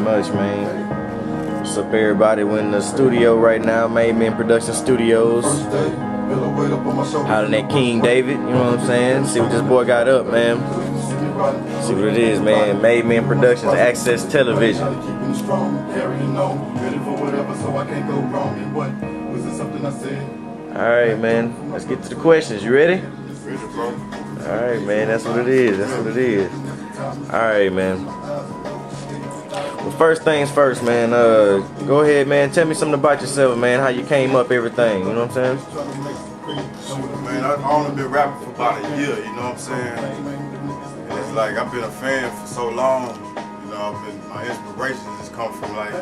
much, man. What's up, everybody? We're in the studio right now, Made Men Production Studios. Hollering at King David, you know what I'm saying? See what this boy got up, man. See what it is, man. Made Men Productions, Access Television. Alright, man. Let's get to the questions. You ready? Alright, man. That's what it is. That's what it is. Alright, man. Well, first things first, man. Go ahead, man. Tell me something about yourself, man. How you came up, everything. You know what I'm saying? Man, I've only been rapping for about a year. You know what I'm saying? And it's like I've been a fan for so long. You know, my inspirations just come from like a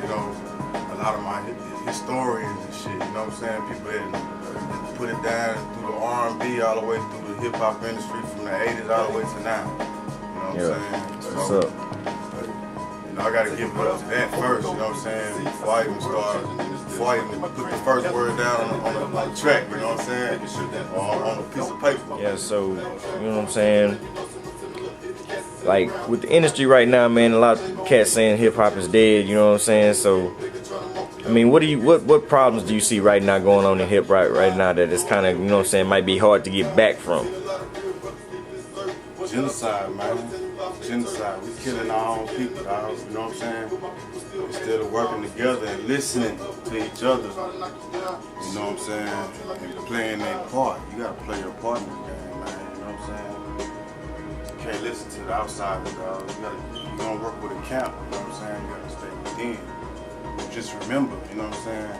lot of my historians and shit. You know what I'm saying? People that put it down through the R&B all the way through the hip hop industry from the 80s all the way to now. You know what I'm saying? What's So, up? I gotta give it up to that first, you know what I'm saying? Before I even put the first word down on the track, you know what I'm saying? Or on a piece of paper. Yeah, so, you know what I'm saying? Like, with the industry right now, man, a lot of cats saying hip-hop is dead, you know what I'm saying? So, I mean, what problems do you see right now going on in hip-hop right now that is kind of, you know what I'm saying, might be hard to get back from? Genocide, man. Genocide. We killing our own people, dog. You know what I'm saying? Instead of working together and listening to each other, you know what I'm saying? And playing their part. You gotta play your part in the game, man. You know what I'm saying? You can't listen to the outsiders, dog. You gonna work with a camp, you know what I'm saying? You gotta stay within. Just remember, you know what I'm saying?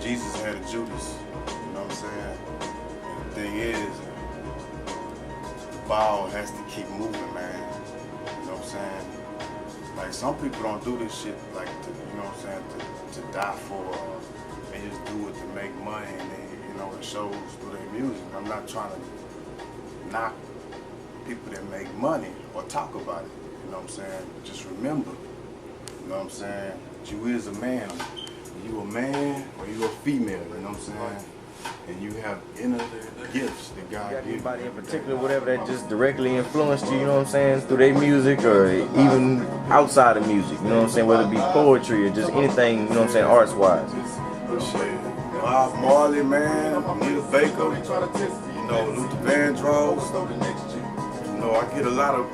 Jesus had a Judas, you know what I'm saying? And the thing is, ball has to keep moving, man. You know what I'm saying? Like, some people don't do this shit like to, you know what I'm saying, to die for. They just do it to make money and they, you know, it shows through their music. I'm not trying to knock people that make money or talk about it. You know what I'm saying? Just remember, you know what I'm saying? That you is a man. You a man or you a female, you know what I'm saying? And you have inner gifts that God gives you. Anybody in particular, whatever, that just directly influenced you, you know what I'm saying, through their music or even outside of music, you know what I'm saying, whether it be poetry or just anything, you know what I'm saying, arts-wise? Shit. Bob Marley, man, Anita Baker, you know, Luther Vandross. You know, I get a lot of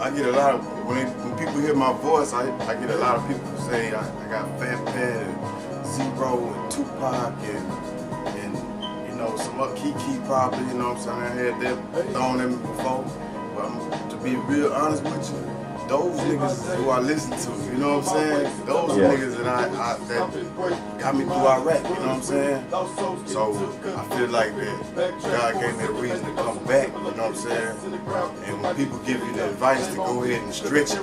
when people hear my voice, I get a lot of people who say I got Fat Pat and Zero and Tupac and you know, some up Kiki probably, you know what I'm saying? I had that thrown at me before. But to be real honest with you, those niggas is who I listen to, you know what I'm saying? Those are niggas that that got me through Iraq, you know what I'm saying? So I feel like that God gave me a reason to come back, you know what I'm saying? And when people give you the advice to go ahead and stretch it,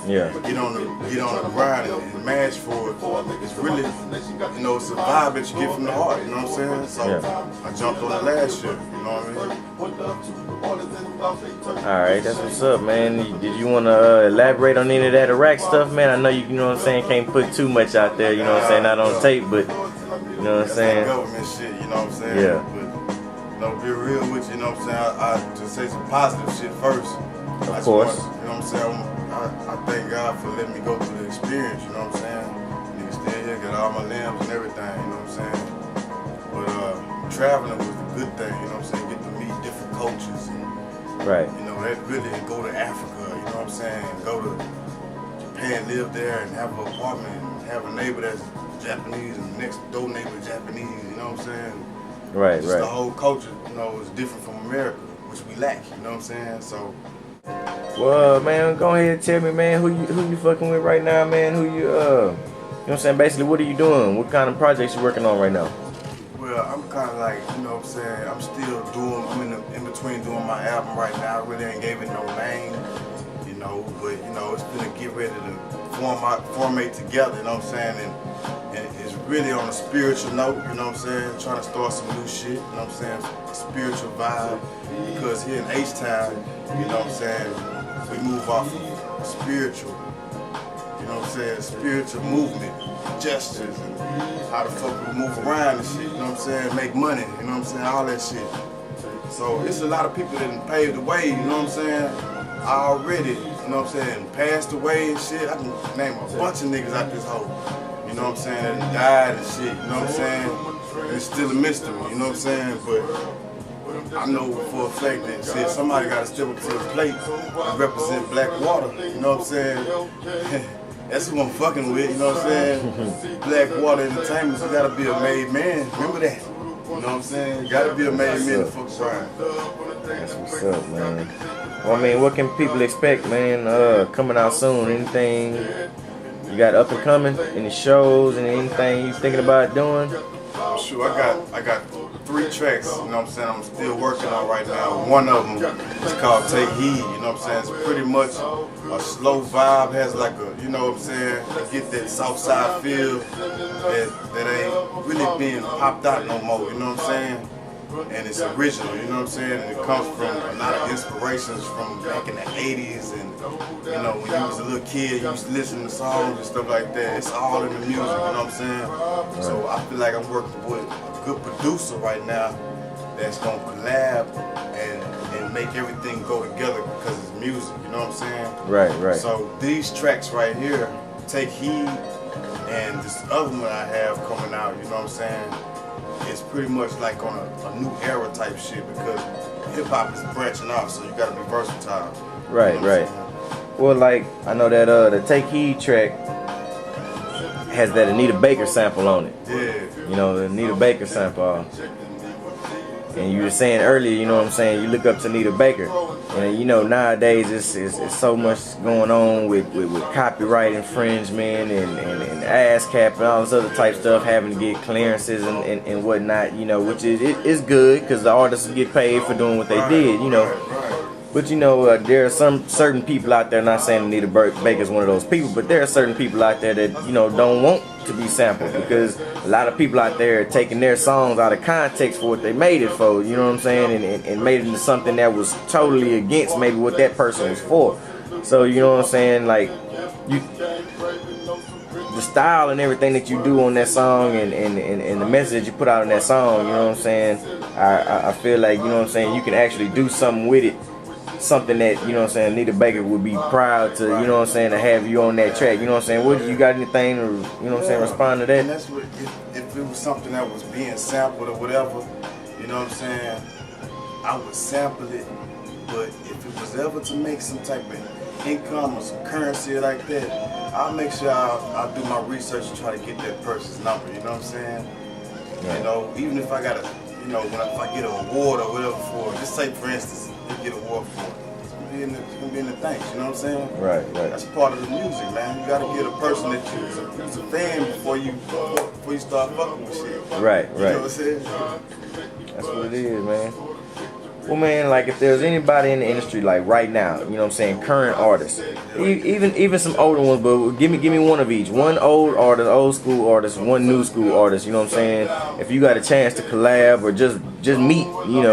get on the grind and mash for it, it's really, you know, it's a vibe that you get from the heart, you know what I'm saying? So I jumped on it last year, you know what I mean? Alright, that's what's up, man. Did you want to elaborate on any of that Iraq stuff, man? I know you know what I'm saying, can't put too much out there, you know what I'm saying, not on tape, but, you know what I'm saying? Government shit, you know what I'm saying? Yeah. But, you know, be real with you, you know what I'm saying? I just say some positive shit first. Of course. You know what I'm saying? I thank God for letting me go through the experience, you know what I'm saying? Nigga still here, got all my limbs and everything, you know what I'm saying? But traveling was the good thing, you know what I'm saying? Get to meet different cultures and, you know, that really, go to Africa, you know what I'm saying? Go to Japan, live there and have an apartment and have a neighbor that's Japanese and next door neighbor Japanese, you know what I'm saying? Just the whole culture, you know, is different from America, which we lack, you know what I'm saying? So. Well, man, go ahead and tell me, man, who you fucking with right now, man? Who you, you know what I'm saying? Basically, what are you doing? What kind of projects you working on right now? Well, I'm kind of like, you know what I'm saying? I'm still I'm in between doing my album right now. I really ain't gave it no name, you know, but, you know, it's gonna get ready to formate together, you know what I'm saying? And it's really on a spiritual note, you know what I'm saying? Trying to start some new shit, you know what I'm saying? A spiritual vibe, because here in H-Town, you know what I'm saying, we move off of spiritual, you know what I'm saying, spiritual movement, gestures, and how the fuck we move around and shit, you know what I'm saying, make money, you know what I'm saying, all that shit. So it's a lot of people that paved the way, you know what I'm saying, already you know what I'm saying, passed away and shit. I can name a bunch of niggas out this hole. You know what I'm saying, that died and shit, you know what I'm saying? And it's still a mystery, you know what I'm saying? But I know for a fact that shit, somebody gotta step up to the plate and represent Blackwater, you know what I'm saying? That's who I'm fucking with, you know what I'm saying? Blackwater Entertainment, you gotta be a made man, remember that. You know what I'm saying? You gotta be a made man to fuck around. That's what's up, man. Well, I mean, what can people expect, man? Coming out soon, anything you got up and coming? Any shows and anything you thinking about doing? Sure, I got 3 tracks, you know what I'm saying, I'm still working on right now. One of them is called Take Heed, you know what I'm saying? It's pretty much a slow vibe, has like a, you know what I'm saying, get that Southside feel that ain't really being popped out no more, you know what I'm saying? And it's original, you know what I'm saying? And it comes from a lot of inspirations from back in the 80s and, you know, when you was a little kid, you used to listen to songs and stuff like that. It's all in the music, you know what I'm saying? So I feel like I'm working with a good producer right now that's gonna collab and make everything go together because it's music, you know what I'm saying? Right. So these tracks right here, Take Heed, and this other one I have coming out, you know what I'm saying? It's pretty much like on a new era type shit because hip hop is branching off, so you gotta be versatile. Right, you know right. Well, like I know that the Take Heed track has that Anita Baker sample on it. Yeah. You know, the Anita Baker sample. And you were saying earlier, you know what I'm saying, you look up to Anita Baker. And you know, nowadays it's so much going on with copyright infringement and ASCAP and all this other type stuff, having to get clearances and whatnot, you know, which is good because the artists get paid for doing what they did, you know. But you know, there are some certain people out there, not saying Anita Baker is one of those people, but there are certain people out there that, you know, don't want to be sampled because a lot of people out there are taking their songs out of context for what they made it for, you know what I'm saying, and made it into something that was totally against maybe what that person was for. So, you know what I'm saying, like, the style and everything that you do on that song and the message you put out on that song, you know what I'm saying, I feel like, you know what I'm saying, you can actually do something with it. Something that, you know what I'm saying, Anita Baker would be proud to, you know what I'm saying, to have you on that track. You know what I'm saying? What, you got anything to, you know what I'm saying, respond to that? And that's what, if it was something that was being sampled or whatever, you know what I'm saying, I would sample it. But if it was ever to make some type of income or some currency like that, I'll make sure I'll do my research and try to get that person's number, you know what I'm saying? Right. You know, even if I got to, you know, if I get an award or whatever for it, just say for instance, you get an award for it. It's gonna be in the thanks, you know what I'm saying? Right. That's part of the music, man. You gotta get a person that who's a fan before you start fucking with shit. Right. You know what I'm saying? That's what it is, man. Well, man, like if there's anybody in the industry, like right now, you know what I'm saying, current artists, even some older ones, but give me one of each. One old artist, old school artist, one new school artist, you know what I'm saying? If you got a chance to collab or just meet, you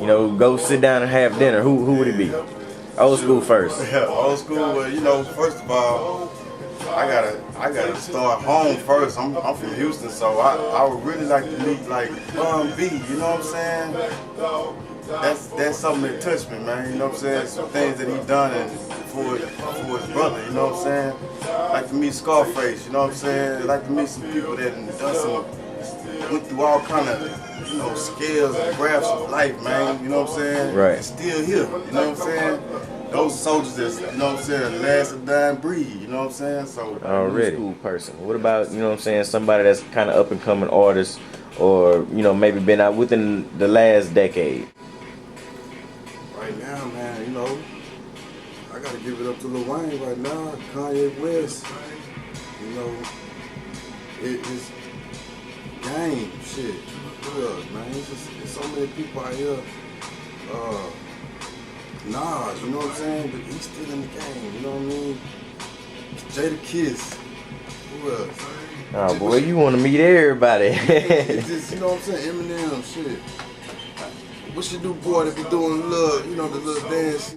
know, go sit down and have dinner, who would it be? Old school first. Yeah, old school, well, you know, first of all, I gotta start home first. I'm from Houston, so I would really like to meet like Bun B, you know what I'm saying? That's something that touched me, man. You know what I'm saying? Some things that he done and for his brother. You know what I'm saying? I like to meet Scarface. You know what I'm saying? I like to meet some people that went through all kind of, you know, scales and graphs of life, man. You know what I'm saying? Right. And still here. You know what I'm saying? Those soldiers that's, you know what I'm saying, last of dying breed. You know what I'm saying? So already school person. What about, you know what I'm saying, somebody that's kind of up and coming artist, or you know maybe been out within the last decade? Right now, man, you know, I gotta give it up to Lil Wayne right now, Kanye West. You know, it's game shit. What else, man? It's so many people out here. Nas, you know what I'm saying? But he's still in the game, you know what I mean? Jada Kiss. Who else? Oh boy, you want to meet everybody. It's just, you know what I'm saying? Eminem, shit. What you do, boy, that be doing the little dance?